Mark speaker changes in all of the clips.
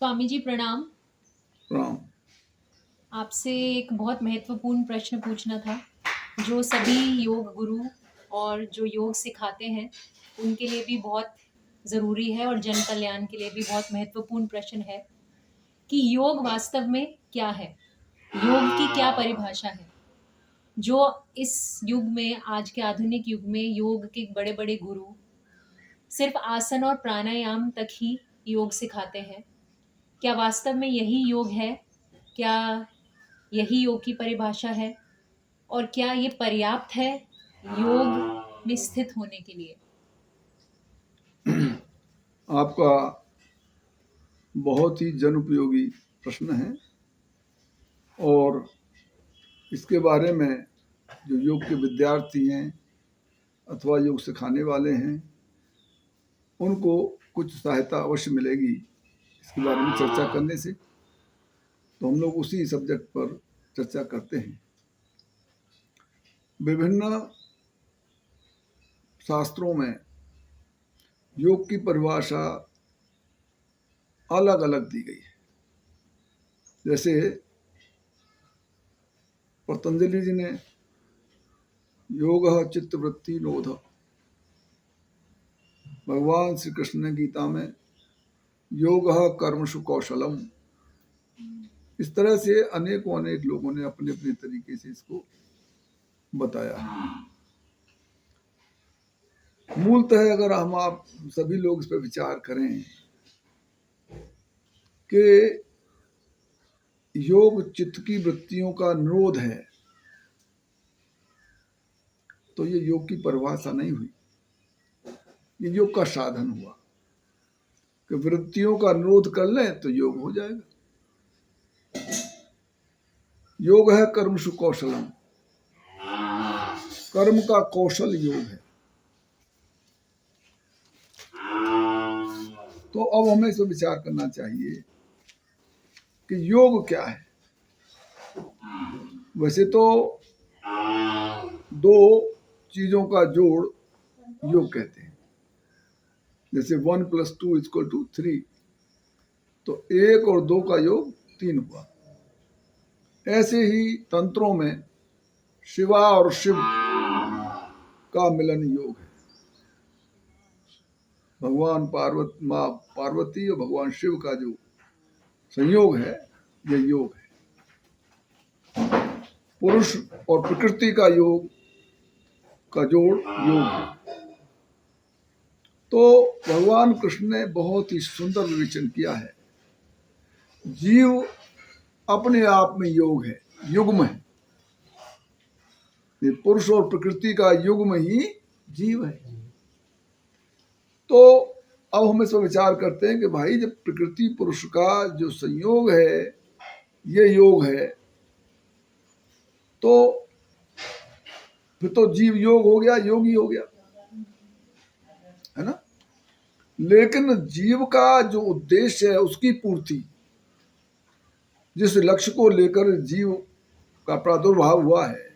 Speaker 1: स्वामी जी प्रणाम।
Speaker 2: प्रणाम।
Speaker 1: आपसे एक बहुत महत्वपूर्ण प्रश्न पूछना था, जो सभी योग गुरु और जो योग सिखाते हैं, उनके लिए भी बहुत ज़रूरी है और जन कल्याण के लिए भी बहुत महत्वपूर्ण प्रश्न है कि योग वास्तव में क्या है? योग की क्या परिभाषा है? जो इस युग में, आज के आधुनिक युग में योग के बड़े-बड़े गुरु सिर्फ़ आसन और प्राणायाम तक ही योग सिखाते हैं। क्या वास्तव में यही योग है? क्या यही योग की परिभाषा है? और क्या ये पर्याप्त है योग में स्थित होने के लिए?
Speaker 2: आपका बहुत ही जनउपयोगी प्रश्न है और इसके बारे में जो योग के विद्यार्थी हैं अथवा योग सिखाने वाले हैं उनको कुछ सहायता अवश्य मिलेगी इसके बारे में चर्चा करने से। तो हम लोग उसी सब्जेक्ट पर चर्चा करते हैं। विभिन्न शास्त्रों में योग की परिभाषा अलग अलग दी गई है। जैसे पतंजलि जी ने योग चित्तवृत्ति नोध, भगवान श्री कृष्ण ने गीता में योग कर्मसु कौशलम, इस तरह से अनेकों लोगों ने अपने अपने तरीके से इसको बताया है। मूलतः अगर हम आप सभी लोग इस पर विचार करें कि योग चित्त की वृत्तियों का निरोध है, तो ये योग की परिभाषा नहीं हुई, ये योग का साधन हुआ कि वृत्तियों का निरोध कर लें तो योग हो जाएगा। योग है कर्मसु कौशलम, कर्म का कौशल योग है। तो अब हमें इस पर विचार करना चाहिए कि योग क्या है। वैसे तो दो चीजों का जोड़ योग कहते हैं। जैसे 1+2=3, तो 1 और 2 का योग 3 हुआ। ऐसे ही तंत्रों में शिवा और शिव का मिलन योग है। भगवान माँ पार्वती और भगवान शिव का जो संयोग है, यह योग है। पुरुष और प्रकृति का योग का जोड़ योग है। तो भगवान कृष्ण ने बहुत ही सुंदर विवेचन किया है। जीव अपने आप में योग है, युग्म है। पुरुष और प्रकृति का युग्म ही जीव है। तो अब हम इस पर विचार करते हैं कि भाई जब प्रकृति पुरुष का जो संयोग है ये योग है, तो फिर तो जीव योग हो गया, योगी हो गया, है ना। लेकिन जीव का जो उद्देश्य है, उसकी पूर्ति, जिस लक्ष्य को लेकर जीव का प्रादुर्भाव हुआ है,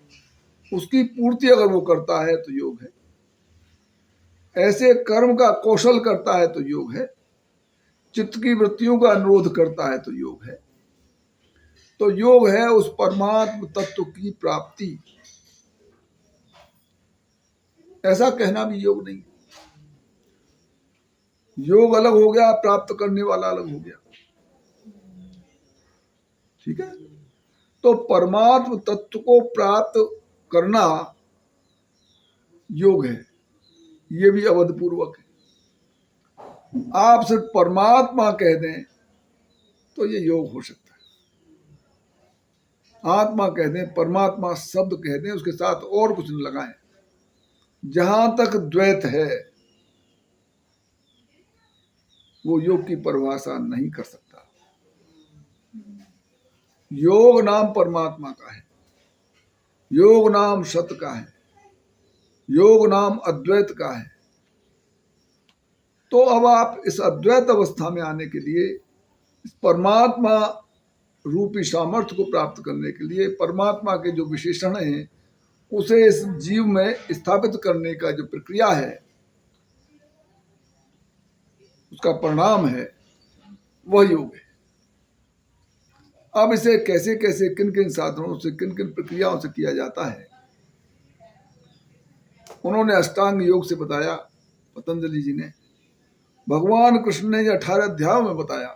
Speaker 2: उसकी पूर्ति अगर वो करता है तो योग है। ऐसे कर्म का कौशल करता है तो योग है। चित्त की वृत्तियों का अनुरोध करता है तो योग है। तो योग है उस परमात्म तत्व की प्राप्ति। ऐसा कहना भी योग नहीं। योग अलग हो गया, प्राप्त करने वाला अलग हो गया। ठीक है। तो परमात्म तत्व को प्राप्त करना योग है, ये भी अवधपूर्वक है। आप सिर्फ परमात्मा कह दें तो ये योग हो सकता है। आत्मा कह दें, परमात्मा शब्द कह दें, उसके साथ और कुछ न लगाएं। जहां तक द्वैत है वो योग की परिभाषा नहीं कर सकता। योग नाम परमात्मा का है, योग नाम सत्य का है, योग नाम अद्वैत का है। तो अब आप इस अद्वैत अवस्था में आने के लिए, इस परमात्मा रूपी सामर्थ्य को प्राप्त करने के लिए, परमात्मा के जो विशेषण हैं उसे इस जीव में स्थापित करने का जो प्रक्रिया है, उसका परिणाम है, वह योग है। अब इसे कैसे कैसे किन किन साधनों से किन किन प्रक्रियाओं से किया जाता है, उन्होंने अष्टांग योग से बताया पतंजलि जी ने। भगवान कृष्ण ने 18 अध्यायों में बताया।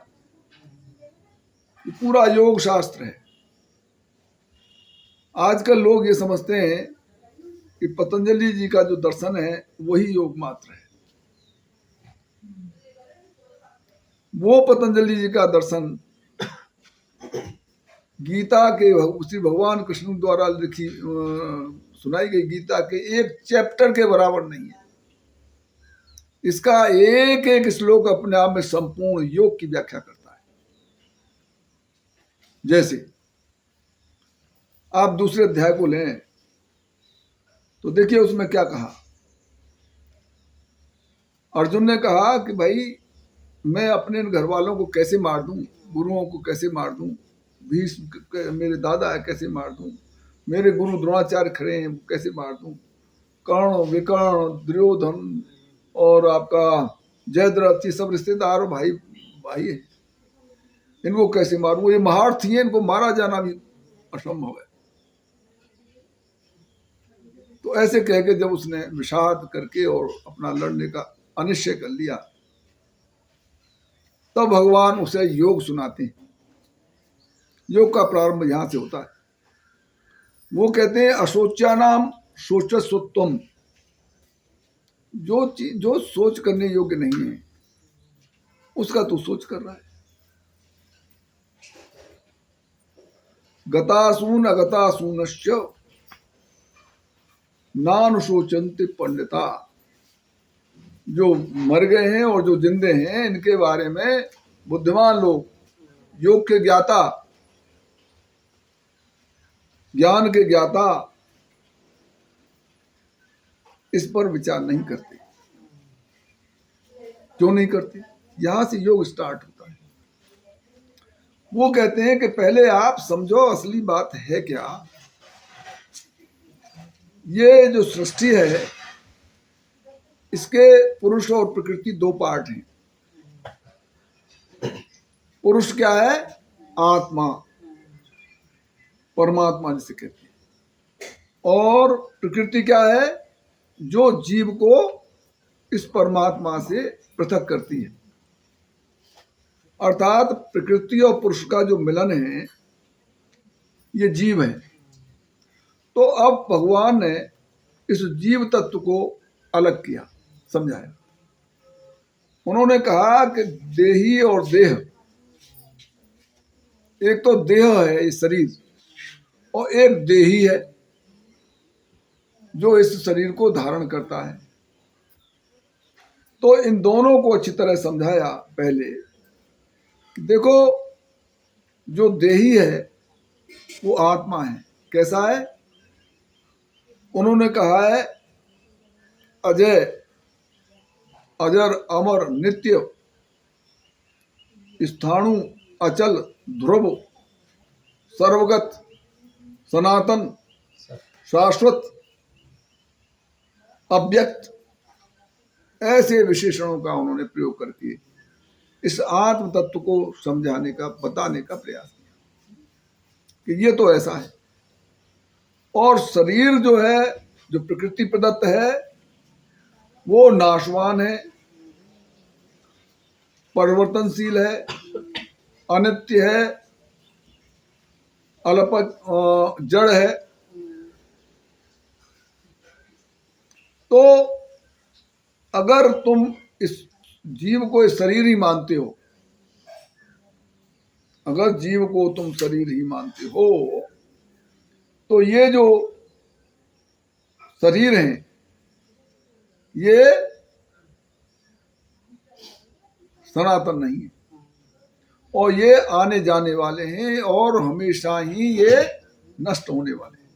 Speaker 2: ये पूरा योग शास्त्र है। आजकल लोग ये समझते हैं कि पतंजलि जी का जो दर्शन है वही योग मात्र है। वो पतंजलि जी का दर्शन गीता के उसी भगवान कृष्ण द्वारा लिखी सुनाई गई गीता के एक चैप्टर के बराबर नहीं है। इसका एक एक श्लोक अपने आप में संपूर्ण योग की व्याख्या करता है। जैसे आप दूसरे अध्याय को लें तो देखिए उसमें क्या कहा। अर्जुन ने कहा कि भाई मैं अपने घर वालों को कैसे मार दूं, गुरुओं को कैसे मार दूं, भीष्म मेरे दादा है कैसे मार दूं, मेरे गुरु द्रोणाचार्य खड़े हैं कैसे मार दूं, कर्ण विकर्ण दुर्योधन और आपका जयद्रथ ये सब रिश्तेदार भाई भाई है, इनको कैसे मारूं, ये महारथी हैं, इनको मारा जाना भी असंभव है। तो ऐसे कह के जब उसने विषाद करके और अपना लड़ने का अनिश्चय कर लिया, तब भगवान उसे योग सुनाते हैं। योग का प्रारंभ यहां से होता है। वो कहते हैं अशोच्यानाम शोचस्वत्वम, जो चीज जो सोच करने योग्य नहीं है उसका तू सोच कर रहा है। गतासून अगतासूनश्च नानुशोचन्ते पंडिता, जो मर गए हैं और जो जिंदे हैं इनके बारे में बुद्धिमान लोग, योग के ज्ञाता, ज्ञान के ज्ञाता इस पर विचार नहीं करते। क्यों नहीं करते? यहां से योग स्टार्ट होता है। वो कहते हैं कि पहले आप समझो असली बात है क्या। ये जो सृष्टि है इसके पुरुष और प्रकृति दो पार्ट हैं। पुरुष क्या है? आत्मा, परमात्मा जिसे कहते हैं। और प्रकृति क्या है? जो जीव को इस परमात्मा से पृथक करती है। अर्थात प्रकृति और पुरुष का जो मिलन है ये जीव है। तो अब भगवान ने इस जीव तत्व को अलग किया, समझाया। उन्होंने कहा कि देही और देह, एक तो देह है ये शरीर, और एक देही है जो इस शरीर को धारण करता है। तो इन दोनों को अच्छी तरह समझाया पहले। देखो, जो देही है वो आत्मा है। कैसा है? उन्होंने कहा है अजय, अजर, अमर, नित्य, स्थाणु, अचल, ध्रुव, सर्वगत, सनातन, शाश्वत, अव्यक्त, ऐसे विशेषणों का उन्होंने प्रयोग करके इस आत्म तत्व को समझाने का, बताने का प्रयास किया कि ये तो ऐसा है। और शरीर जो है, जो प्रकृति प्रदत्त है, वो नाशवान है, परिवर्तनशील है, अनित्य है, अल्प जड़ है। तो अगर तुम इस जीव को शरीर ही मानते हो, अगर जीव को तुम शरीर ही मानते हो, तो ये जो शरीर है ये सनातन नहीं है, और ये आने जाने वाले हैं और हमेशा ही ये नष्ट होने वाले हैं।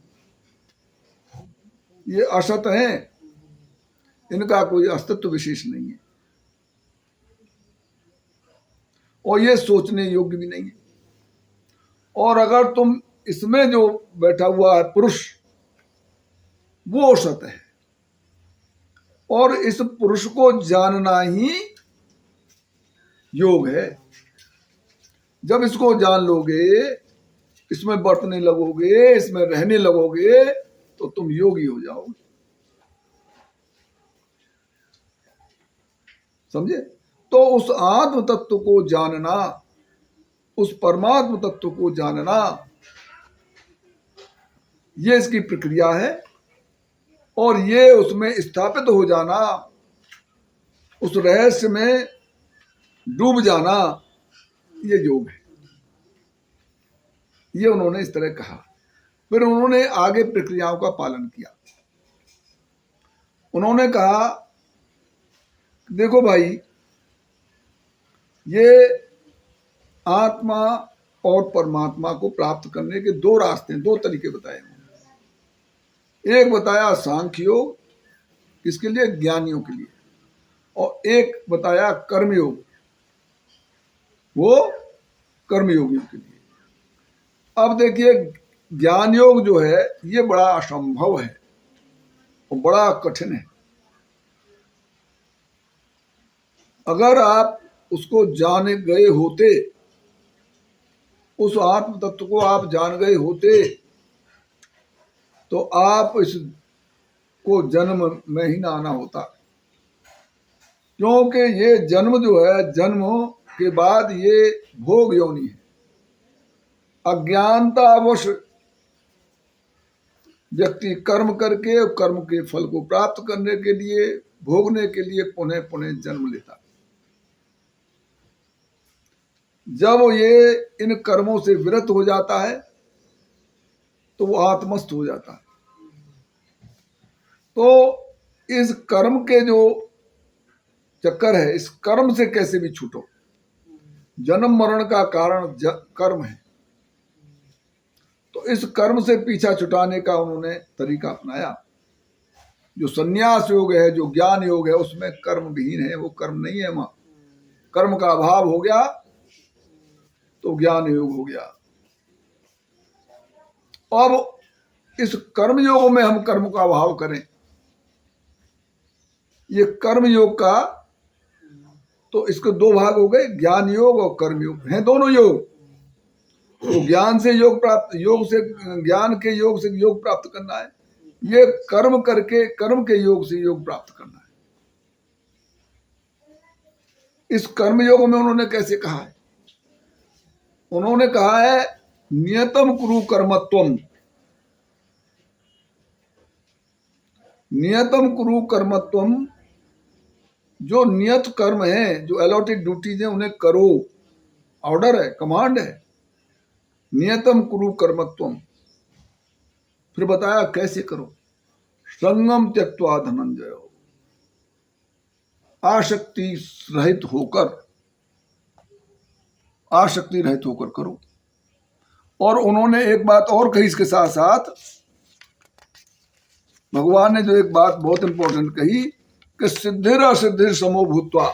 Speaker 2: ये असत हैं, इनका कोई अस्तित्व विशेष नहीं है, और ये सोचने योग्य भी नहीं है। और अगर तुम इसमें जो बैठा हुआ है पुरुष, वो असत है, और इस पुरुष को जानना ही योग है। जब इसको जान लोगे इसमें बरतने लगोगे, इसमें रहने लगोगे, तो तुम योगी हो जाओगे। समझे? तो उस आत्म तत्व को जानना, उस परमात्म तत्व को जानना, ये इसकी प्रक्रिया है। और ये उसमें स्थापित हो जाना, उस रहस्य में डूब जाना, ये योग है। ये उन्होंने इस तरह कहा। फिर उन्होंने आगे प्रक्रियाओं का पालन किया। उन्होंने कहा, देखो भाई, ये आत्मा और परमात्मा को प्राप्त करने के दो रास्ते, दो तरीके बताए उन्होंने। एक बताया सांख्य योग, किसके लिए? ज्ञानियों के लिए। और एक बताया कर्मयोग, वो कर्मयोगियों के लिए। अब देखिए, ज्ञान योग जो है ये बड़ा असंभव है और बड़ा कठिन है। अगर आप उसको जान गए होते, उस आत्म तत्व को आप जान गए होते, तो आप इसको जन्म में ही ना आना होता। क्योंकि ये जन्म जो है, जन्म के बाद ये भोग योनि है। अज्ञानतावश व्यक्ति कर्म करके कर्म के फल को प्राप्त करने के लिए, भोगने के लिए पुनः पुनः जन्म लेता। जब ये इन कर्मों से विरत हो जाता है तो वो आत्मस्थ हो जाता है। तो इस कर्म के जो चक्कर है, इस कर्म से कैसे भी छूटो। जन्म मरण का कारण कर्म है। तो इस कर्म से पीछा छुटाने का उन्होंने तरीका अपनाया। जो संन्यास योग है, जो ज्ञान योग है, उसमें कर्म विहीन है, वो कर्म नहीं है। वहां कर्म का अभाव हो गया तो ज्ञान योग हो गया। अब इस कर्म योग में हम कर्म का अभाव करें, ये कर्म योग का, तो इसके दो भाग हो गए, ज्ञान योग और कर्म योग हैं, दोनों योग। तो ज्ञान से योग प्राप्त, योग से ज्ञान के योग से योग प्राप्त करना है, ये कर्म करके कर्म के योग से योग प्राप्त करना है। इस कर्म योग में उन्होंने कैसे कहा है? उन्होंने कहा है, नियतम कुरु कर्मत्वम। नियतम कुरु कर्मत्वम, जो नियत कर्म है, जो अलॉटेड ड्यूटीज है, उन्हें करो। ऑर्डर है, कमांड है। नियतम कुरु कर्मत्वम। फिर बताया कैसे करो। संगम त्यक्त्वा धनंजय, आसक्ति रहित होकर, आसक्ति रहित होकर करो। और उन्होंने एक बात और कही इसके साथ साथ, भगवान ने जो एक बात बहुत इंपॉर्टेंट कही कि सिद्धिर असिद्धिर समो भूत्वा।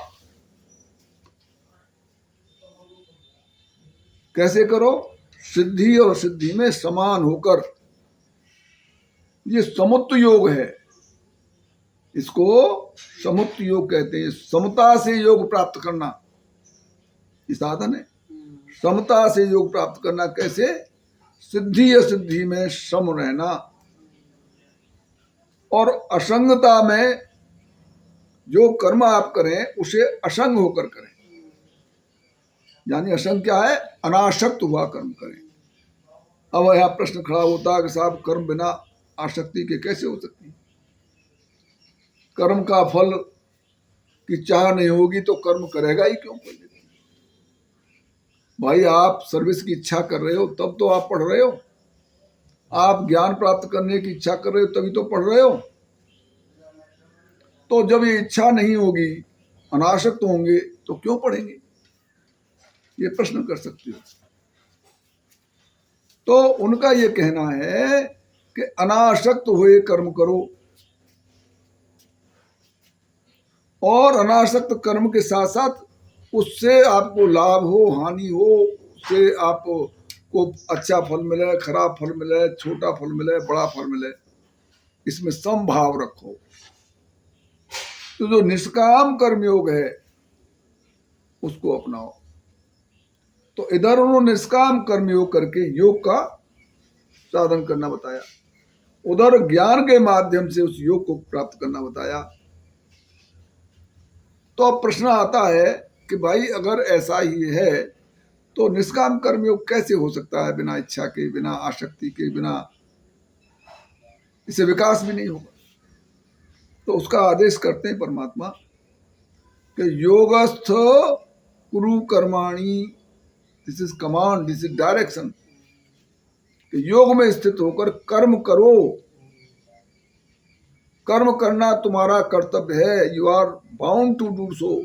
Speaker 2: कैसे करो? सिद्धि और सिद्धि में समान होकर। ये समुत्त योग है, इसको समुत्त योग कहते हैं। समता से योग प्राप्त करना ये साधन है। समता से योग प्राप्त करना कैसे? सिद्धि असिद्धि में सम रहना, और असंगता में जो कर्म आप करें उसे असंग होकर करें। यानी असंग क्या है? अनासक्त हुआ कर्म करें। अब यह प्रश्न खड़ा होता है कि साहब, कर्म बिना आसक्ति के कैसे हो सकती है? कर्म का फल की चाह नहीं होगी तो कर्म करेगा ही क्यों? भाई, आप सर्विस की इच्छा कर रहे हो तब तो आप पढ़ रहे हो। आप ज्ञान प्राप्त करने की इच्छा कर रहे हो तभी तो पढ़ रहे हो। तो जब ये इच्छा नहीं होगी, अनासक्त होंगे, तो क्यों पढ़ेंगे? ये प्रश्न कर सकते हो। तो उनका ये कहना है कि अनासक्त हुए कर्म करो, और अनासक्त कर्म के साथ साथ उससे आपको लाभ हो, हानि हो, उससे आपको अच्छा फल मिले, खराब फल मिले, छोटा फल मिले, बड़ा फल मिले, इसमें समभाव रखो। तो जो निष्काम कर्मयोग है उसको अपनाओ। तो इधर उन्होंने निष्काम कर्म योग करके योग का साधन करना बताया, उधर ज्ञान के माध्यम से उस योग को प्राप्त करना बताया। तो अब प्रश्न आता है कि भाई अगर ऐसा ही है तो निष्काम कर्म योग कैसे हो सकता है? बिना इच्छा के, बिना आसक्ति के, बिना, इसे विकास भी नहीं होगा। तो उसका आदेश करते हैं परमात्मा कि योगस्थ कुरु कर्माणि, this is command, this is direction, कि योग में स्थित होकर कर्म करो। कर्म करना तुम्हारा कर्तव्य है, you are bound to do so.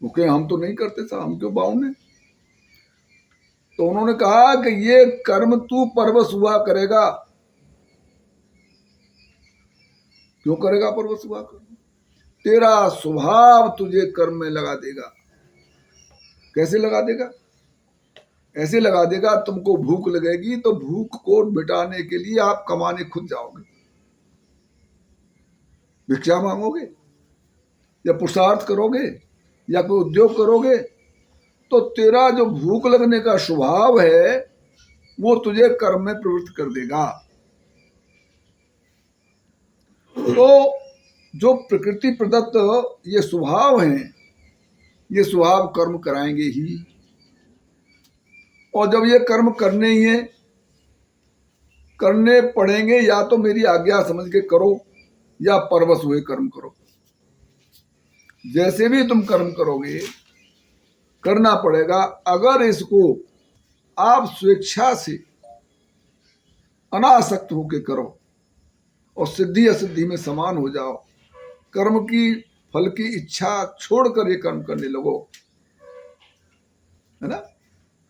Speaker 2: Okay, हम तो नहीं करते था, हम क्यों बाउंड हैं? तो उन्होंने कहा कि ये कर्म तू परवश हुआ करेगा। क्यों करेगा परवश हुआ कर? तेरा स्वभाव तुझे कर्म में लगा देगा। कैसे लगा देगा? ऐसे लगा देगा, तुमको भूख लगेगी तो भूख को मिटाने के लिए आप कमाने खुद जाओगे, भिक्षा मांगोगे या पुरुषार्थ करोगे या कोई उद्योग करोगे, तो तेरा जो भूख लगने का स्वभाव है वो तुझे कर्म में प्रवृत्त कर देगा। तो जो प्रकृति प्रदत्त ये स्वभाव हैं, ये स्वभाव कर्म कराएंगे ही। और जब ये कर्म करने ही है, करने पड़ेंगे, या तो मेरी आज्ञा समझ के करो या परवश हुए कर्म करो। जैसे भी तुम कर्म करोगे करना पड़ेगा। अगर इसको आप स्वेच्छा से अनासक्त होकर करो और सिद्धि असिद्धि में समान हो जाओ, कर्म की फल की इच्छा छोड़कर ये कर्म करने लगो, है ना,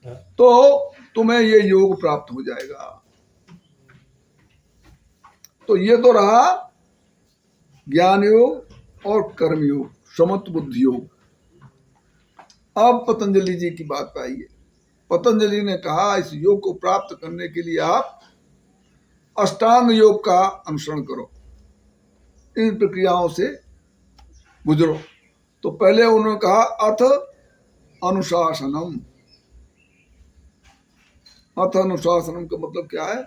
Speaker 2: तो तुम्हें ये योग प्राप्त हो जाएगा। तो ये तो रहा ज्ञान योग और कर्म योग, समत्व बुद्धि योग। अब पतंजलि जी की बात आई है। पतंजलि ने कहा इस योग को प्राप्त करने के लिए आप अष्टांग योग का अनुसरण करो, इन प्रक्रियाओं से गुजरो। तो पहले उन्होंने कहा अथ अनुशासनम। अथ अनुशासनम का मतलब क्या है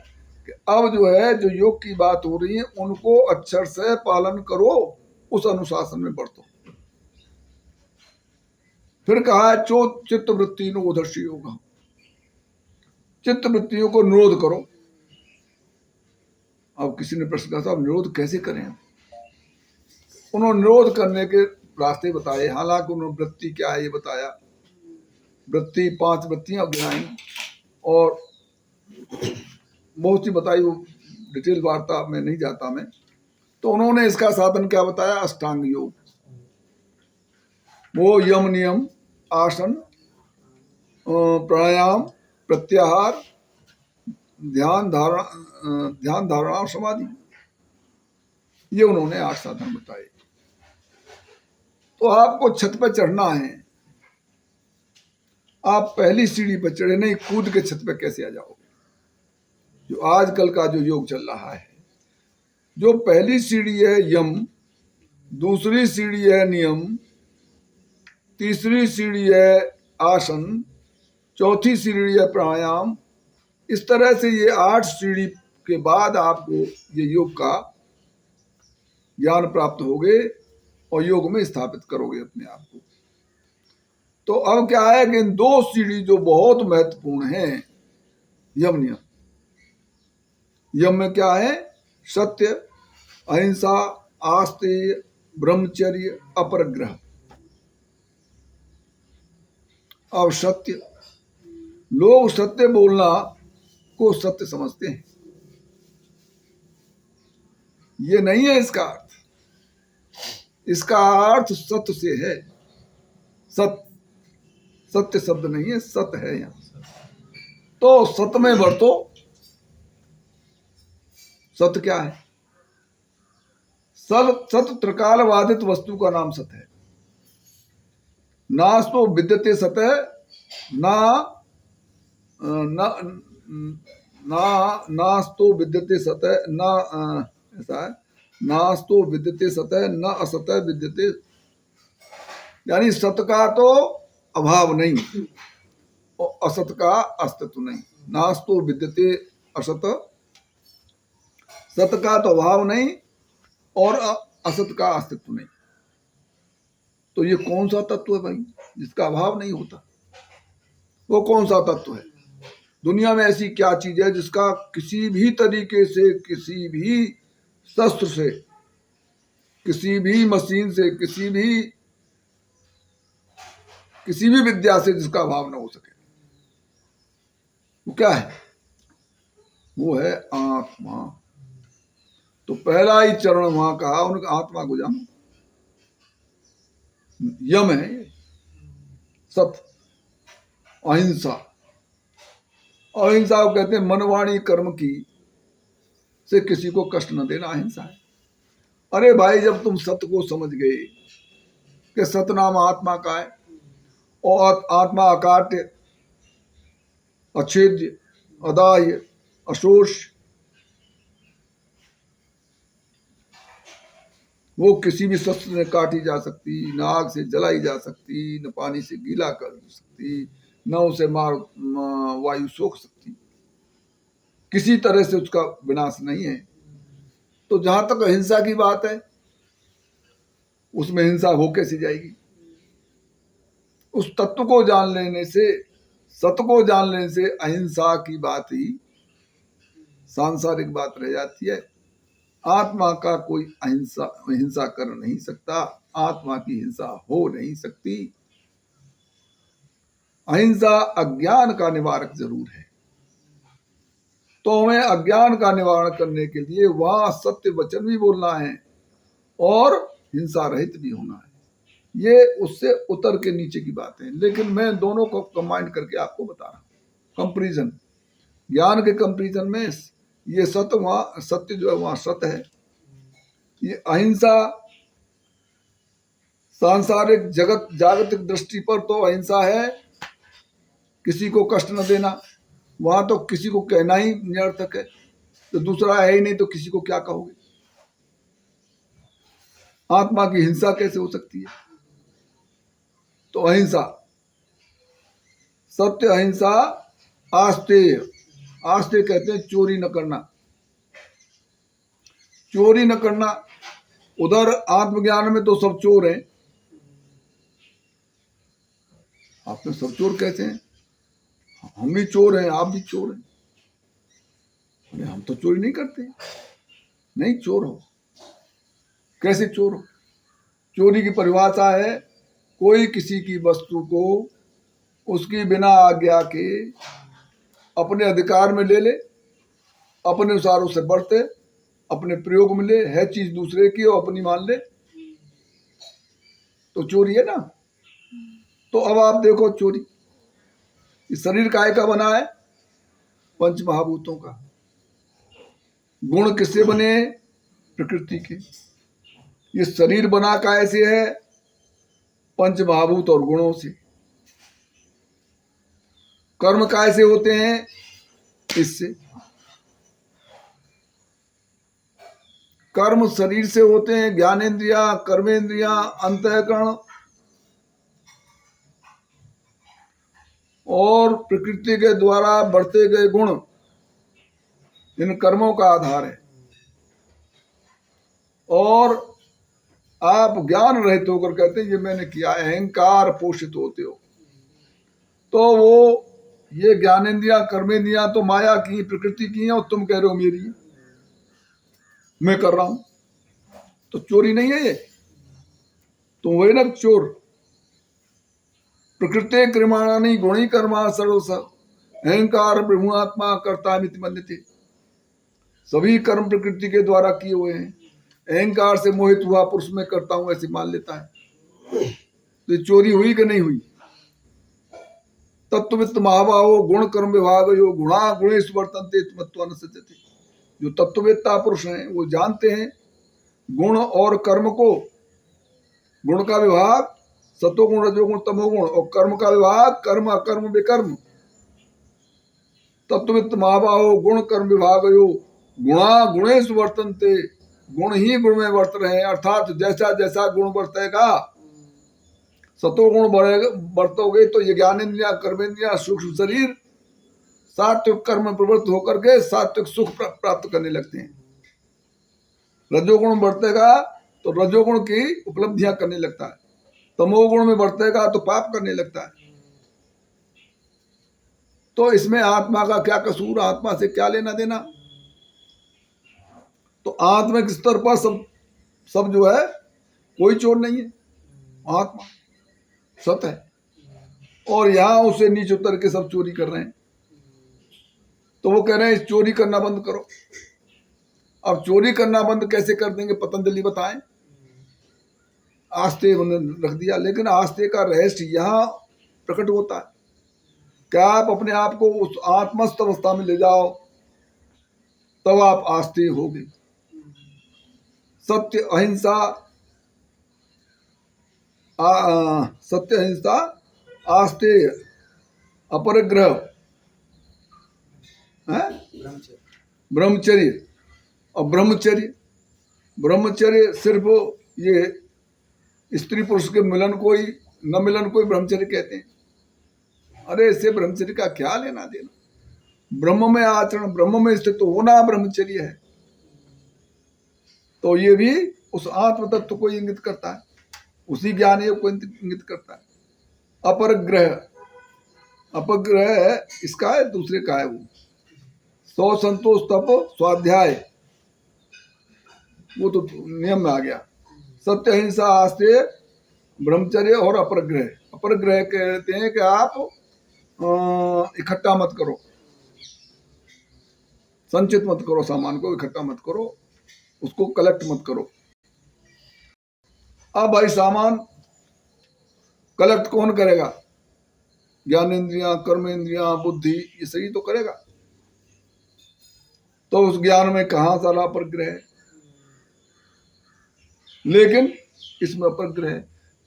Speaker 2: कि अब जो है, जो योग की बात हो रही है उनको अक्षर से पालन करो, उस अनुशासन में बढ़तो। फिर कहा है चित्त वृत्ति नोदर्शी योग, चित्त वृत्तियों को निरोध करो। अब किसी ने प्रश्न कहा साहब निरोध कैसे करें? उन्होंने निरोध करने के रास्ते बताए। हालांकि उन्होंने वृत्ति क्या है ये बताया, वृत्ति 5 वृत्तियां गिनाई और बहुत सी बताई, वो डिटेल वार्ता में नहीं जाता मैं। तो उन्होंने इसका साधन क्या बताया? अष्टांग योग। वो यम नियम, आसन, प्राणायाम, प्रत्याहार, ध्यान धारणा और समाधि, ये उन्होंने 8 साधन बताए। तो आपको छत पर चढ़ना है, आप पहली सीढ़ी पर चढ़े नहीं, कूद के छत पर कैसे आ जाओगे? जो आजकल का जो योग चल रहा है, जो पहली सीढ़ी है यम, दूसरी सीढ़ी है नियम, तीसरी सीढ़ी है आसन, चौथी सीढ़ी है प्राणायाम। इस तरह से ये 8 सीढ़ी के बाद आपको ये योग का ज्ञान प्राप्त होगे और योग में स्थापित करोगे अपने आप को। तो अब क्या है कि इन 2 सीढ़ी जो बहुत महत्वपूर्ण है, यम नियम। यम में क्या है? सत्य, अहिंसा, आस्तेय, ब्रह्मचर्य, अपरग्रह। अब सत्य, लोग सत्य बोलना को सत्य समझते हैं, ये नहीं है इसका अर्थ। इसका अर्थ सत्य से है। सत्य शब्द नहीं है, सत्य है यहां। तो सत्य में बरतो। सत्य क्या है? सत्य त्रिकाल बाधित वस्तु का नाम सत्य है। नास्तो विद्यते सत्य, ना नास्तो विद्यते सत्य, ना ऐसा है, नास्तो विद्यते सत्य न असत्य विद्यते, यानी सत्य का तो अभाव नहीं, और असत का अस्तित्व नहीं। नास्तो विद्यते असत, सत का तो अभाव नहीं और असत का अस्तित्व नहीं। तो ये कौन सा तत्व है भाई जिसका अभाव नहीं होता? वो कौन सा तत्व है? दुनिया में ऐसी क्या चीज है जिसका किसी भी तरीके से, किसी भी शस्त्र से, किसी भी मशीन से, किसी भी विद्या से जिसका अभाव न हो सके? वो क्या है? वो है आत्मा। तो पहला ही चरण वहां कहा उनका, आत्मा को जानो। यम है ये, सत्य, अहिंसा। अहिंसा को कहते हैं मन वाणी कर्म की से किसी को कष्ट न देना, अहिंसा है। अरे भाई जब तुम सत्य को समझ गए कि सतनाम आत्मा का है और आत्मा अकाट्य, अछेद्य, अदाह्य, अशोष, वो किसी भी शस्त्र से काटी जा सकती, न आग से जलाई जा सकती, न पानी से गीला कर सकती, न उसे वायु सोख सकती, किसी तरह से उसका विनाश नहीं है। तो जहां तक अहिंसा की बात है, उसमें हिंसा हो कैसे जाएगी? उस तत्व को जान लेने से, सत्य को जान लेने से अहिंसा की बात ही सांसारिक बात रह जाती है। आत्मा का कोई हिंसा कर नहीं सकता, आत्मा की हिंसा हो नहीं सकती। अहिंसा अज्ञान का निवारक जरूर है। तो हमें अज्ञान का निवारण करने के लिए वहां सत्य वचन भी बोलना है और हिंसा रहित भी होना है। ये उससे उतर के नीचे की बात है, लेकिन मैं दोनों को कंबाइन करके आपको बता रहा हूं। कंपैरिजन, ज्ञान के कंपैरिजन में ये सत्य, वहां सत्य जो है वहां सत्य है। ये अहिंसा सांसारिक जगत जागतिक दृष्टि पर तो अहिंसा है किसी को कष्ट न देना, वहां तो किसी को कहना ही निरर्थक है। तो दूसरा है ही नहीं तो किसी को क्या कहोगे? आत्मा की हिंसा कैसे हो सकती है? तो अहिंसा, सत्य, अहिंसा, आस्तेय। आस्तेय कहते हैं चोरी न करना। चोरी न करना, उधर आत्मज्ञान में तो सब चोर हैं। आप में सब चोर कैसे हैं? हम भी चोर हैं, आप भी चोर हैं। अरे हम तो चोरी नहीं करते। नहीं, चोर हो। कैसे चोर हो? चोरी की परिभाषा है कोई किसी की वस्तु को उसकी बिना आज्ञा के अपने अधिकार में ले ले, अपने अनुसार उसे बरते, अपने प्रयोग में ले, है चीज दूसरे की और अपनी मान ले, तो चोरी है ना। तो अब आप देखो चोरी, इस शरीर काय का बना है? पंच महाभूतों का। गुण किससे बने? प्रकृति के। ये शरीर बना काय से है? पंच महाभूत और गुणों से। कर्म काय से होते हैं? इससे। कर्म शरीर से होते हैं, ज्ञानेन्द्रिया, कर्मेंद्रिया, अंतःकरण, और प्रकृति के द्वारा बढ़ते गए गुण इन कर्मों का आधार है। और आप ज्ञान रहित होकर कहते हैं ये मैंने किया, अहंकार पोषित होते हो। तो वो ये ज्ञानेन्द्रिया, कर्मेंद्रिया तो माया की, प्रकृति की है, और तुम कह रहे हो मेरी, मैं कर रहा हूं। तो चोरी नहीं है ये? तो वही ना चोर। प्रकृति क्रियमाणानि गुणी कर्मा सर्वस अहंकार ब्रह्मात्मा कर्ता मिति मन्यते। सभी कर्म प्रकृति के द्वारा किए हुए हैं। अहंकार से मोहित हुआ पुरुष में करता हूं ऐसे मान लेता है। तो चोरी हुई कि नहीं हुई? तत्ववित्त महाबाहो गुण कर्म विभाग यो गुणा गुणेश वर्तन्ते तत्व न सज्जते। जो तत्ववेत्ता पुरुष हैं वो जानते हैं गुण और कर्म को। गुण का विभाग सतोगुण, रजोगुण, तमोगुण, और कर्म का विभाग कर्म अकर्म विकर्म। तत्ववित्त महाबाहो गुण कर्म विभाग यो गुणा गुणेश वर्तन्ते। गुण ही गुण में वर्त रहे हैं, अर्थात जैसा जैसा गुण वर्तेगा सतोगुण बढ़तोगे तो ये ज्ञानेन्द्रिया, कर्मेंद्रिया, सूक्ष्म शरीर सात्विक कर्म में प्रवृत्त होकर के सात्विक सुख प्राप्त करने लगते हैं। रजोगुण बढ़तेगा तो रजोगुण की उपलब्धियां करने लगता है। तमोगुण में बढ़तेगा तो पाप करने लगता है। तो इसमें आत्मा का क्या कसूर, आत्मा से क्या लेना देना। तो आत्मिक स्तर पर सब जो है कोई चोर नहीं है, आत्मा सत है। और यहां उसे नीचे उतर के सब चोरी कर रहे हैं। तो वो कह रहे हैं चोरी करना बंद करो। अब चोरी करना बंद कैसे कर देंगे, पतंजलि बताएं। आस्ते रख दिया, लेकिन आस्ते का रहस्य यहाँ प्रकट होता है। क्या आप अपने आप को उस आत्मस्थ अवस्था में ले जाओ, तब आप आस्ते होगे। सत्य अहिंसा, सत्य अहिंसा, आस्ते, अपरिग्रह, ब्रह्मचर्य। और ब्रह्मचर्य सिर्फ ये स्त्री पुरुष के मिलन को ही, न मिलन को ही ब्रह्मचर्य कहते हैं। अरे इससे ब्रह्मचर्य का क्या लेना देना। ब्रह्म में आचरण, ब्रह्म में स्थित होना ब्रह्मचर्य है। तो ये भी उस आत्म तत्व को इंगित करता है, उसी ज्ञान योग को इंगित करता है। अपग्रह इसका है, दूसरे का है वो। सौ संतोष तप स्वाध्याय, वो तो नियम में आ गया। सत्य अहिंसा, आस्ते, ब्रह्मचर्य और अपरग्रह कहते हैं कि आप इकट्ठा मत करो, संचित मत करो, सामान को इकट्ठा मत करो, उसको कलेक्ट मत करो। अब भाई सामान कलेक्ट कौन करेगा? ज्ञानेन्द्रियां, कर्मेंद्रियां, बुद्धि, ये सही तो करेगा। तो उस ज्ञान में कहां सारा अपरग्रह है, लेकिन इसमें अपरग्रह है।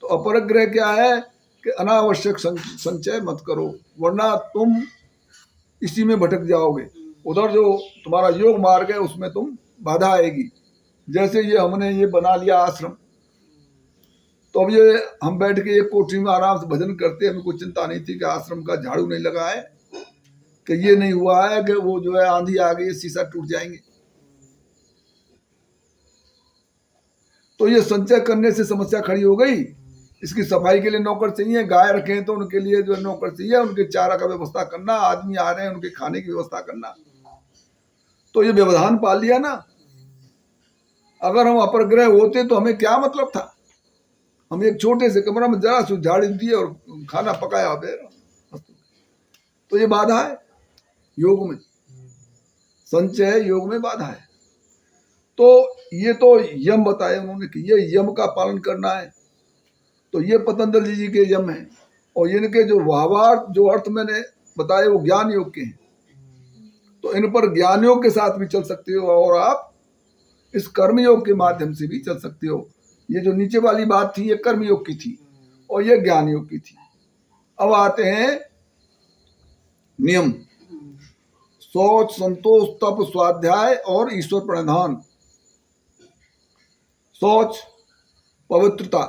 Speaker 2: तो अपरग्रह क्या है कि अनावश्यक संचय मत करो, वरना तुम इसी में भटक जाओगे। उधर जो तुम्हारा योग मार्ग है उसमें तुम बाधा आएगी। जैसे ये हमने ये बना लिया आश्रम, तो अब ये हम बैठ के एक कोठरी में आराम से भजन करते, हमें कोई चिंता नहीं थी कि आश्रम का झाड़ू नहीं लगा है, कि ये नहीं हुआ है कि वो जो है आंधी आ गई शीशा टूट जाएंगे। तो ये संचय करने से समस्या खड़ी हो गई। इसकी सफाई के लिए नौकर चाहिए, गाय रखे तो उनके लिए जो नौकर चाहिए, उनके चारा का व्यवस्था करना, आदमी आ रहे हैं उनके खाने की व्यवस्था करना। तो ये व्यवधान पाल लिया ना। अगर हम अपरग्रह होते तो हमें क्या मतलब था। हम एक छोटे से कमरा में जरा सी झाड़ी दिए और खाना पकाया फिर। तो ये बाधा है योग में, संचय योग में बाधा है। तो ये तो यम बताए उन्होंने कि ये यम का पालन करना है। तो ये पतंजलि जी के यम है। और इनके जो भावार्थ, जो अर्थ मैंने बताए, वो ज्ञान योग के हैं। तो इन पर ज्ञान योग के साथ भी चल सकते हो, और आप इस कर्म योग के माध्यम से भी चल सकते हो। ये जो नीचे वाली बात थी ये कर्म योग की थी और ये ज्ञान योग की थी। अब आते हैं नियम। शौच, संतोष, तप, स्वाध्याय और ईश्वर प्रणिधान। शौच पवित्रता,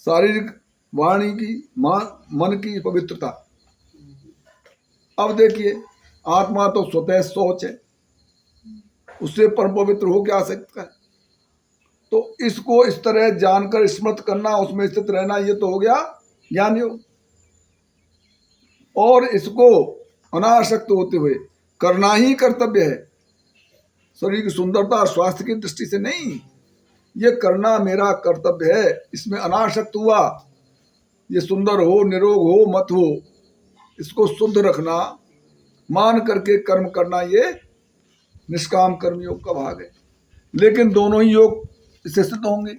Speaker 2: शारीरिक, वाणी की, मन की पवित्रता। अब देखिए आत्मा तो स्वतः शौच है, उससे परम पवित्र हो क्या सकता है। तो इसको इस तरह जानकर स्मृत करना, उसमें स्थित रहना, ये तो हो गया ज्ञान योग। और इसको अनासक्त होते हुए करना ही कर्तव्य है। शरीर की सुंदरता और स्वास्थ्य की दृष्टि से नहीं, ये करना मेरा कर्तव्य है। इसमें अनासक्त हुआ, ये सुंदर हो, निरोग हो, मत हो, इसको शुद्ध रखना, मान करके कर्म करना, ये निष्काम कर्म योग का भाग है। लेकिन दोनों ही योग इससे सिद्ध होंगे।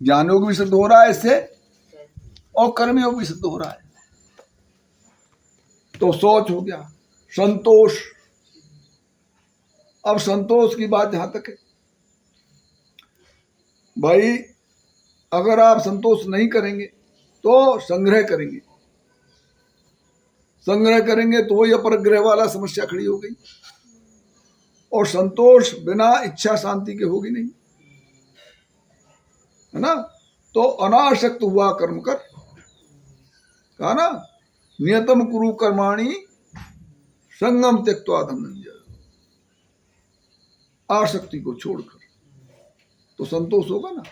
Speaker 2: ज्ञान योग भी सिद्ध हो रहा है इससे, और कर्म योग भी सिद्ध हो रहा है। तो शौच हो गया। संतोष, अब संतोष की बात जहां तक है, भाई अगर आप संतोष नहीं करेंगे तो संग्रह करेंगे, संग्रह करेंगे तो वही अपरग्रह वाला समस्या खड़ी हो गई। और संतोष बिना इच्छा शांति के होगी नहीं, है ना। तो अनासक्त हुआ कर्म कर, कहा ना, नियतम कुरु कर्माणि संगम त्यक्त्वा धनंजय, आसक्ति को छोड़कर तो संतोष होगा ना।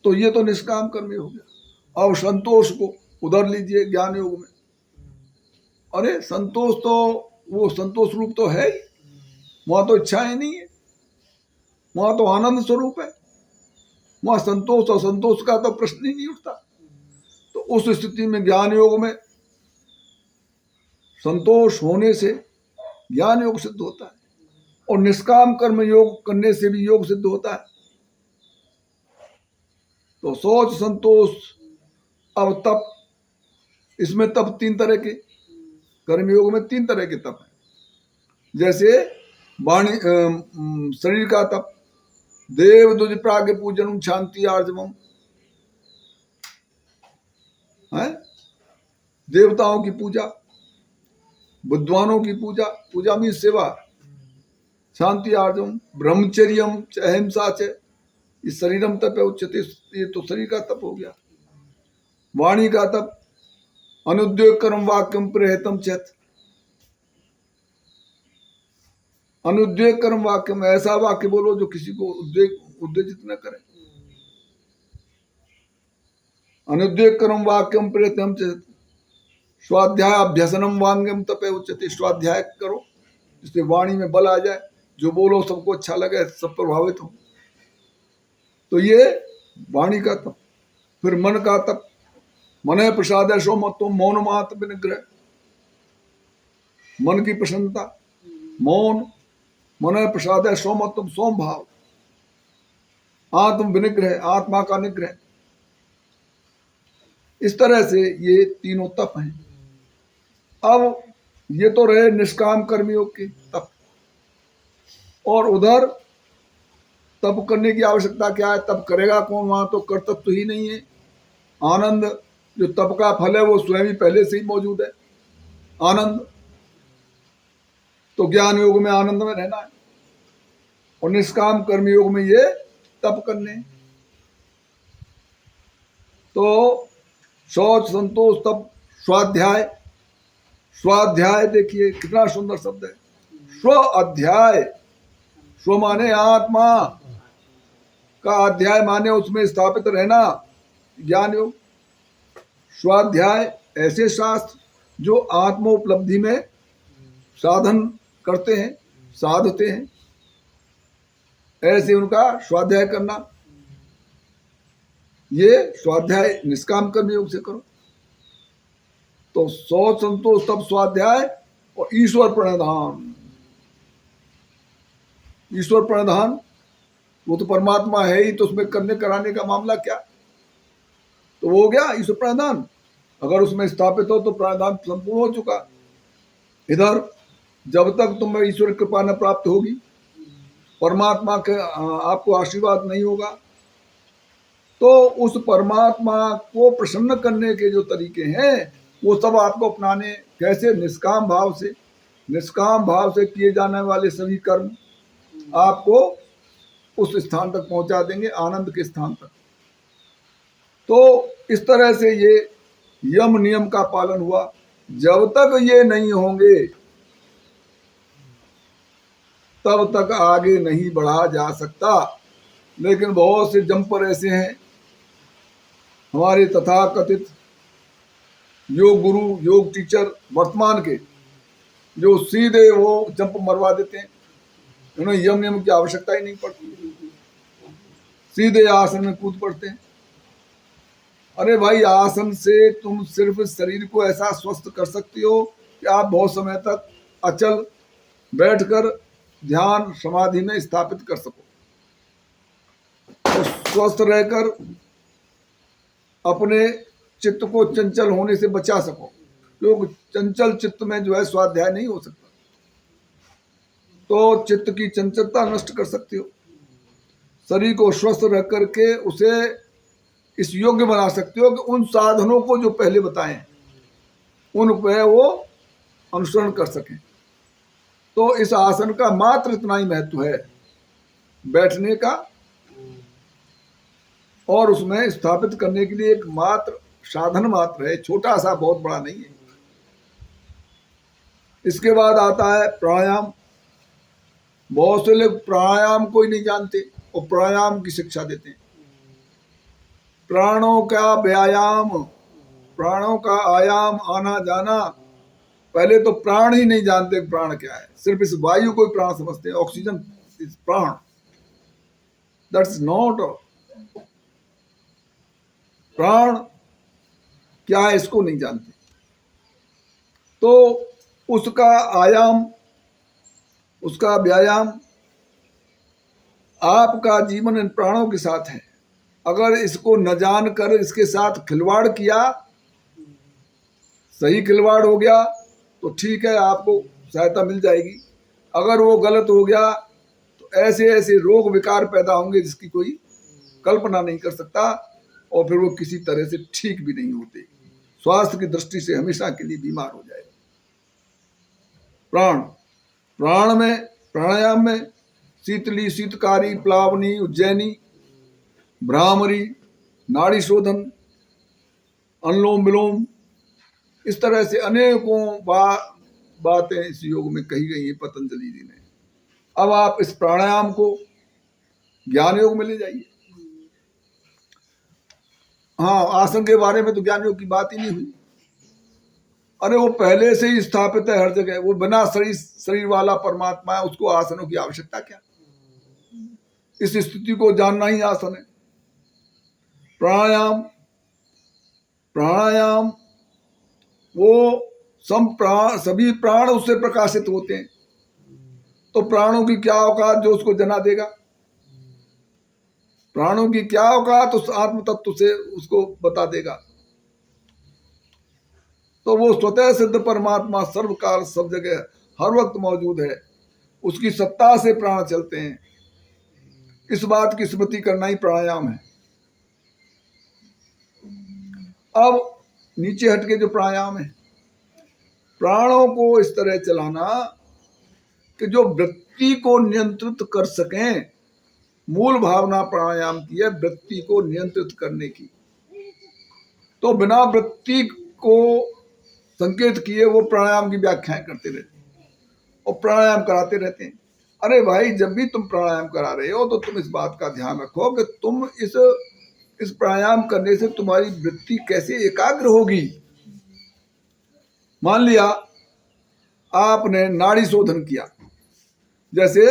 Speaker 2: तो ये तो निष्काम कर्म हो गया। अब संतोष को उधर लीजिए ज्ञान योग में। अरे संतोष तो वो संतोष रूप तो है ही, वहां तो इच्छाएं नहीं है, वहां तो आनंद स्वरूप है, वहां संतोष और संतोष का तो प्रश्न ही नहीं उठता। तो उस स्थिति में ज्ञान योग में संतोष होने से ज्ञान योग सिद्ध होता है, और निष्काम कर्म योग करने से भी योग सिद्ध होता है। तो सोच संतोष। अब तप, इसमें तप तीन तरह के, कर्मयोग में तीन तरह के तप हैं। जैसे वाणी शरीर का तप, देव दुज प्राग्ञ पूजनम शांति आर्जवम है, देवताओं की पूजा, बुद्धवानों की पूजा, पूजा में सेवा, शांति आर्जवम ब्रह्मचर्यम च अहिंसा च, इस शरीरम तप है उच्चते, ये तो शरीर का तप हो गया। वाणी का तप, अनुद्योग कर्म वाक्यम प्रेहितम चेत, अनुद्वेग कर्म वाक्य में ऐसा वाक्य बोलो जो किसी को उद्वेजित न करे। अनुद्वेग कर्म वाक्यम प्रेतम चेत, स्वाध्याय अभ्यसनम वांग्यम तपे उच्चते, स्वाध्याय करो जिससे वाणी में बल आ जाए, जो बोलो सबको अच्छा लगे, सब प्रभावित हो। तो ये वाणी का तप। फिर मन का तप, मन प्रसाद सो मतो मौन मात विनिग्रह, मन की प्रसन्नता, मौन, मन प्रसाद सोमत्व सोम भाव, आत्म विनिग्रह, आत्मा का निग्रह। इस तरह से ये तीनों तप हैं। अब ये तो रहे निष्काम कर्मियों के तप, और उधर तप करने की आवश्यकता क्या है? तप करेगा कौन? वहां तो कर्तव्य तो ही नहीं है। आनंद जो तप का फल है वो स्वयं ही पहले से ही मौजूद है, आनंद। तो ज्ञान योग में आनंद में रहना है, और निष्काम कर्म योग में ये तप करने। तो शौच संतोष तप स्वाध्याय, स्वाध्याय देखिए कितना सुंदर शब्द है, स्व अध्याय। स्व माने आत्मा का, अध्याय माने उसमें स्थापित रहना, ज्ञान योग। स्वाध्याय ऐसे शास्त्र जो आत्मोपलब्धि में साधन करते हैं, साधते हैं, ऐसे उनका स्वाध्याय करना। ये स्वाध्याय निष्काम कर्म योग से करो। तो सौ संतोष तब स्वाध्याय, और ईश्वर प्रणिधान। ईश्वर प्रणिधान वो तो परमात्मा है ही, तो उसमें करने कराने का मामला क्या? तो वो हो गया ईश्वर प्रणिधान। अगर उसमें स्थापित हो तो प्रणिधान संपूर्ण हो चुका। इधर जब तक तुम्हें ईश्वर कृपा न प्राप्त होगी, परमात्मा के आपको आशीर्वाद नहीं होगा, तो उस परमात्मा को प्रसन्न करने के जो तरीके हैं वो सब आपको अपनाने। कैसे? निष्काम भाव से। निष्काम भाव से किए जाने वाले सभी कर्म आपको उस स्थान तक पहुंचा देंगे, आनंद के स्थान तक। तो इस तरह से ये यम नियम का पालन हुआ। जब तक ये नहीं होंगे तब तक आगे नहीं बढ़ा जा सकता। लेकिन बहुत से जंपर ऐसे हैं हमारे तथाकथित योग गुरु, योग टीचर वर्तमान के, जो सीधे वो जंप मरवा देते हैं। उन्हें यम नियम की आवश्यकता ही नहीं पड़ती, सीधे आसन में कूद पड़ते हैं। अरे भाई, आसन से तुम सिर्फ शरीर को ऐसा स्वस्थ कर सकते हो कि आप बहुत समय तक अचल बैठकर ध्यान समाधि में स्थापित कर सको, तो स्वस्थ रहकर अपने चित्त को चंचल होने से बचा सको, क्योंकि चंचल चित्त में जो है स्वाध्याय नहीं हो सकता। तो चित्त की चंचलता नष्ट कर सकते हो, शरीर को स्वस्थ रख करके उसे इस योग्य बना सकते हो कि उन साधनों को जो पहले बताएं उन पे वो अनुसरण कर सकें। तो इस आसन का मात्र इतना ही महत्व है, बैठने का और उसमें स्थापित करने के लिए एक मात्र साधन मात्र है, छोटा सा, बहुत बड़ा नहीं है। इसके बाद आता है प्राणायाम। बहुत से लोग प्राणायाम को ही नहीं जानते और प्राणायाम की शिक्षा देते हैं। प्राणों का व्यायाम, प्राणों का आयाम, आना जाना। पहले तो प्राण ही नहीं जानते प्राण क्या है, सिर्फ इस वायु को ही प्राण समझते हैं। ऑक्सीजन इज प्राण, दैट्स नॉट प्राण क्या है, इसको नहीं जानते। तो उसका आयाम, उसका व्यायाम, आपका जीवन इन प्राणों के साथ है। अगर इसको न जानकर इसके साथ खिलवाड़ किया, सही खिलवाड़ हो गया तो ठीक है, आपको सहायता मिल जाएगी। अगर वो गलत हो गया तो ऐसे ऐसे रोग विकार पैदा होंगे जिसकी कोई कल्पना नहीं कर सकता, और फिर वो किसी तरह से ठीक भी नहीं होते। स्वास्थ्य की दृष्टि से हमेशा के लिए बीमार हो जाए। प्राण, प्राण में, प्राणायाम में शीतली, शीतकारी, प्लावनी, उज्जैनी, भ्रामरी, नाड़ी शोधन, अनुलोम विलोम, इस तरह से अनेकों बातें इस योग में कही गई है पतंजलि जी ने। अब आप इस प्राणायाम को ज्ञान योग में ले जाइए। हाँ, आसन के बारे में तो ज्ञान योग की बात ही नहीं हुई। अरे वो पहले से ही स्थापित है हर जगह। वो बिना शरीर वाला परमात्मा है, उसको आसनों की आवश्यकता क्या? इस स्थिति को जानना ही आसन है। प्राणायाम, प्राणायाम वो सभी प्राण उससे प्रकाशित होते हैं। तो प्राणों की क्या औकात जो उसको जना देगा? प्राणों की क्या औकात उस आत्म तत्व से उसको बता देगा। तो वो स्वतः सिद्ध परमात्मा सर्वकाल सब जगह हर वक्त मौजूद है। उसकी सत्ता से प्राण चलते हैं। इस बात की स्मृति करना ही प्राणायाम है। अब नीचे हटके जो प्राणायाम है, प्राणों को इस तरह चलाना कि जो वृत्ति को नियंत्रित कर सकें। मूल भावना प्राणायाम की है वृत्ति को नियंत्रित करने की। तो बिना वृत्ति को संकेत किए वो प्राणायाम की व्याख्याएं करते रहते हैं और प्राणायाम कराते रहते हैं। अरे भाई, जब भी तुम प्राणायाम करा रहे हो तो तुम इस बात का ध्यान रखो कि तुम इस प्राणायाम करने से तुम्हारी वृत्ति कैसे एकाग्र होगी। मान लिया आपने नाड़ी शोधन किया, जैसे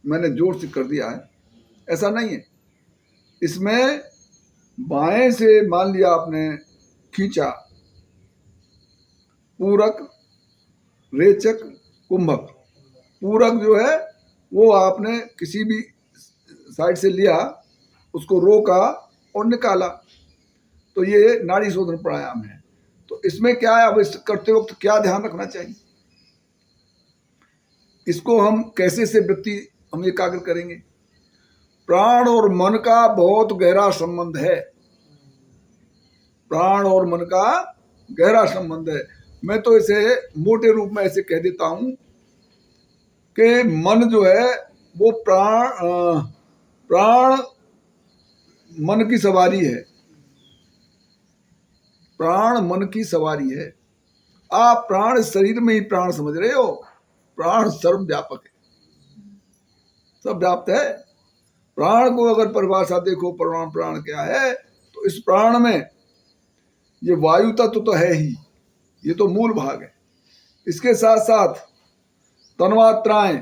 Speaker 2: मैंने जोर से कर दिया है, ऐसा नहीं है। इसमें बाएं से मान लिया आपने खींचा, पूरक, रेचक, कुंभक। पूरक जो है वो आपने किसी भी साइड से लिया, उसको रोका और निकाला, तो ये नाड़ी शोधन प्राणायाम है। तो इसमें क्या है, अब इस करते वक्त क्या ध्यान रखना चाहिए? इसको हम कैसे से वृत्ति हम एकाग्र करेंगे? प्राण और मन का बहुत गहरा संबंध है। प्राण और मन का गहरा संबंध है। मैं तो इसे मोटे रूप में ऐसे कह देता हूं कि मन जो है वो प्राण मन की सवारी है। प्राण मन की सवारी है। आप प्राण शरीर में ही प्राण समझ रहे हो। प्राण सर्वव्यापक है, सब व्याप्त है। प्राण को अगर परिभाषा देखो, प्राण प्राण क्या है, तो इस प्राण में ये वायु तत्व तो है ही, ये तो मूल भाग है। इसके साथ साथ तन्मात्राएं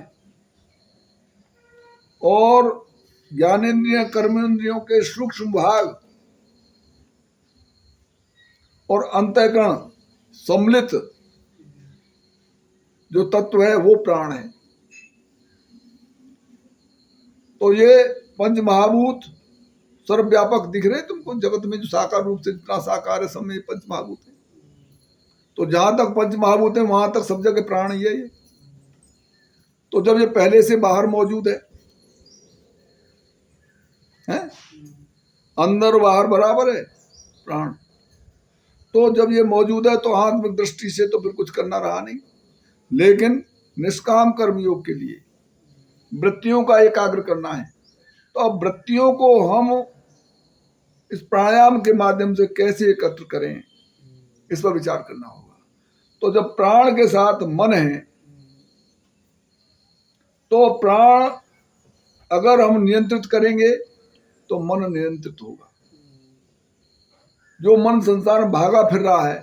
Speaker 2: और ज्ञानेन्द्रिय कर्मेंद्रियों के सूक्ष्म भाग और अंतःकरण सम्मिलित जो तत्व है वो प्राण है। तो ये पंच महाभूत सर्वव्यापक दिख रहे तुमको जगत में, जो साकार रूप से जितना साकार है सब में पंच महाभूत है। तो जहां तक पंच महाभूत है वहां तक सब जगह प्राण ही है ये। तो जब ये पहले से बाहर मौजूद है, अंदर बाहर बराबर है प्राण। तो जब ये मौजूद है तो आत्मिक दृष्टि से तो फिर कुछ करना रहा नहीं। लेकिन निष्काम कर्म योग के लिए वृत्तियों का एकाग्र करना है, तो अब वृत्तियों को हम इस प्राणायाम के माध्यम से कैसे एकत्र करें, इस पर विचार करना होगा। तो जब प्राण के साथ मन है, तो प्राण अगर हम नियंत्रित करेंगे तो मन नियंत्रित होगा। जो मन संसार में भागा फिर रहा है,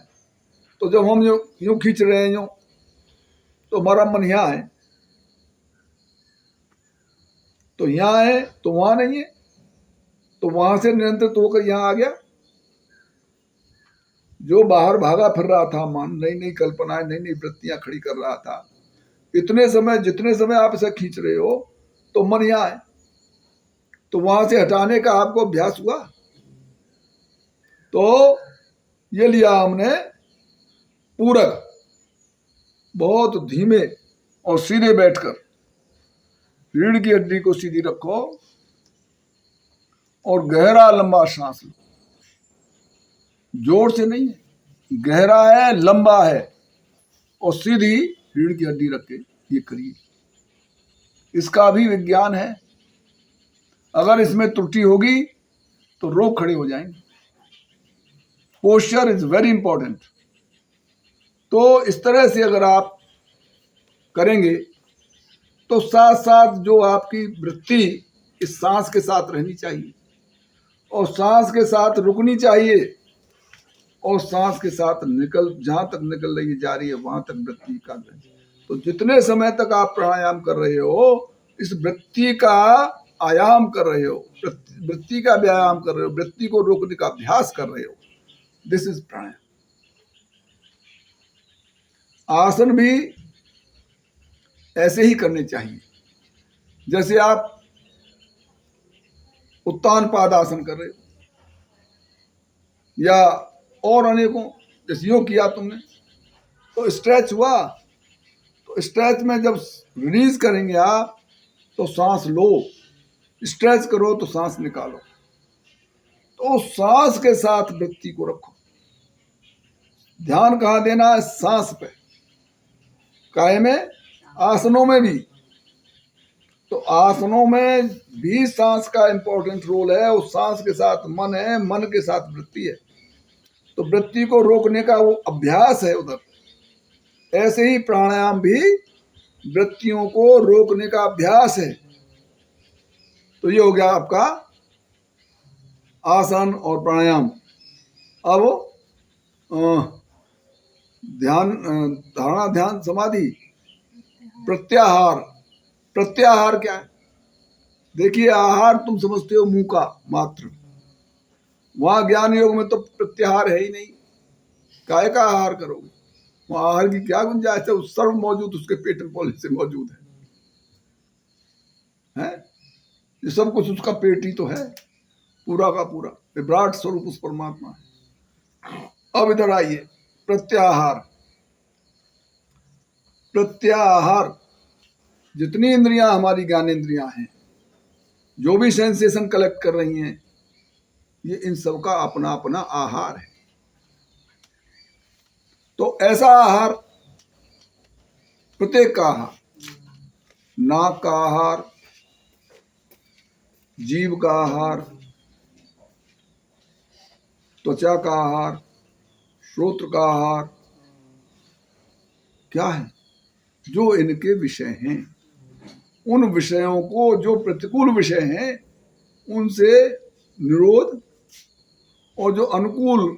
Speaker 2: तो जब हम यूं खींच रहे हैं यूं, तो हमारा मन यहाँ है, तो यहाँ है तो वहां नहीं है, तो वहां से नियंत्रित होकर यहाँ आ गया। जो बाहर भागा फिर रहा था मन, नई नई कल्पनाएं, नई नई वृत्तियां खड़ी कर रहा था, इतने समय जितने समय आप इसे खींच रहे हो तो मन यहाँ है, तो वहां से हटाने का आपको अभ्यास हुआ। तो ये लिया हमने पूरक, बहुत धीमे और सीधे बैठकर रीढ़ की हड्डी को सीधी रखो और गहरा लंबा सांस लो। जोर से नहीं है, गहरा है, लंबा है, और सीधी रीढ़ की हड्डी रख के ये करिए। इसका भी विज्ञान है, अगर इसमें त्रुटि होगी तो रोग खड़े हो जाएंगे। Posture is very important. तो इस तरह से अगर आप करेंगे तो साथ साथ जो आपकी वृत्ति इस सांस के साथ रहनी चाहिए, और सांस के साथ रुकनी चाहिए, और सांस के साथ निकल, जहां तक निकल रही जा रही है वहां तक वृत्ति का। तो जितने समय तक आप प्राणायाम कर रहे हो, इस वृत्ति का आयाम कर रहे हो, वृत्ति का व्यायाम कर रहे हो, वृत्ति को रोकने का अभ्यास कर रहे हो। दिस इज प्राणायाम। आसन भी ऐसे ही करने चाहिए, जैसे आप उत्तान पादासन कर रहे हो, या और अनेकों, जैसे योग किया तुमने तो स्ट्रेच हुआ, तो स्ट्रेच में जब रिलीज करेंगे आप तो सांस लो, स्ट्रेच करो तो सांस निकालो। तो सांस के साथ वृत्ति को रखो। ध्यान कहाँ देना है? सांस पे। काय में? आसनों में भी। तो आसनों में भी सांस का इंपॉर्टेंट रोल है, और सांस के साथ मन है, मन के साथ वृत्ति है, तो वृत्ति को रोकने का वो अभ्यास है उधर। ऐसे ही प्राणायाम भी वृत्तियों को रोकने का अभ्यास है। तो ये हो गया आपका आसन और प्राणायाम। अब ध्यान, धारणा, ध्यान, समाधि, प्रत्याहार। प्रत्याहार क्या है? देखिए, आहार तुम समझते हो मुंह का मात्र, वहां ज्ञान योग में तो प्रत्याहार है ही नहीं। काय का आहार करोगे? वहां आहार की क्या गुंजाइश है? सर्व मौजूद उसके पेट में पहले से मौजूद है? ये सब कुछ उसका पेट ही तो है, पूरा का पूरा विराट स्वरूप उस परमात्मा है। अब इधर आइए, प्रत्याहार। प्रत्याहार, जितनी इंद्रियां हमारी ज्ञानेंद्रियां हैं, जो भी सेंसेशन कलेक्ट कर रही हैं, ये इन सब का अपना अपना आहार है। तो ऐसा आहार, प्रत्येक का आहार, नाक का आहार, जीभ का आहार, त्वचा का आहार, श्रोत्र का आहार, क्या है? जो इनके विषय हैं, उन विषयों को, जो प्रतिकूल विषय हैं उनसे निरोध, और जो अनुकूल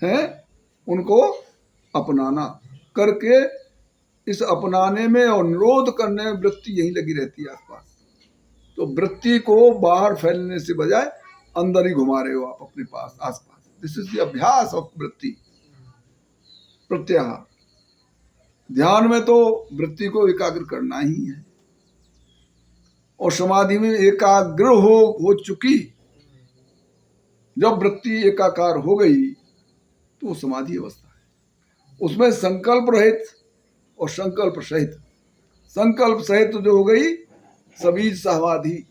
Speaker 2: हैं उनको अपनाना करके, इस अपनाने में और निरोध करने में वृत्ति यही लगी रहती है आसपास। तो वृत्ति को बाहर फैलने से बजाय अंदर ही घुमा रहे हो आप अपने पास, आसपास। दिस इज द अभ्यास ऑफ वृत्ति, प्रत्याहार। ध्यान में तो वृत्ति को एकाग्र करना ही है, और समाधि में एकाग्र हो चुकी, जब वृत्ति एकाकार हो गई तो समाधि अवस्था है। उसमें संकल्प रहित और संकल्प सहित, संकल्प सहित जो हो गई सबीज समाधि,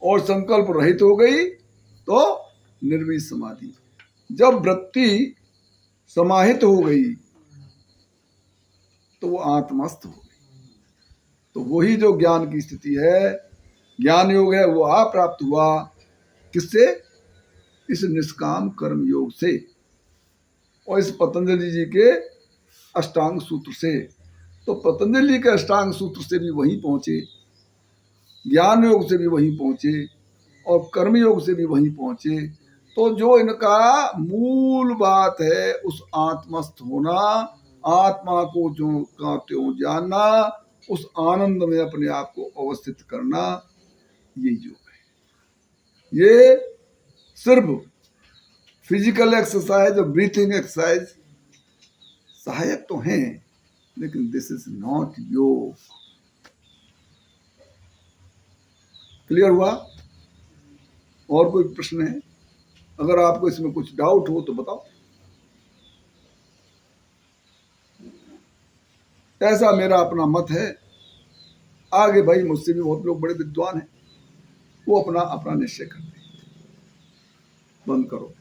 Speaker 2: और संकल्प रहित हो गई तो निर्वीज समाधि। जब वृत्ति समाहित हो गई तो वो आत्मस्थ हो गई। तो वही जो ज्ञान की स्थिति है, ज्ञान योग है, वो आप प्राप्त हुआ किससे? इस निष्काम कर्म योग से और इस पतंजलि जी के अष्टांग सूत्र से। तो पतंजलि के अष्टांग सूत्र से भी वहीं पहुंचे, ज्ञान योग से भी वहीं पहुंचे और कर्म योग से भी वहीं पहुंचे। तो जो इनका मूल बात है उस आत्मस्थ होना, आत्मा को जो का त्यों जानना, उस आनंद में अपने आप को अवस्थित करना, ये योग है। ये सिर्फ फिजिकल एक्सरसाइज और ब्रीथिंग एक्सरसाइज सहायक तो हैं, लेकिन दिस इज नॉट योग। क्लियर हुआ? और कोई प्रश्न है? अगर आपको इसमें कुछ डाउट हो तो बताओ। ऐसा मेरा अपना मत है। आगे भाई मुझसे भी बहुत लोग बड़े विद्वान हैं, वो अपना अपना निश्चय करते हैं। बंद करो।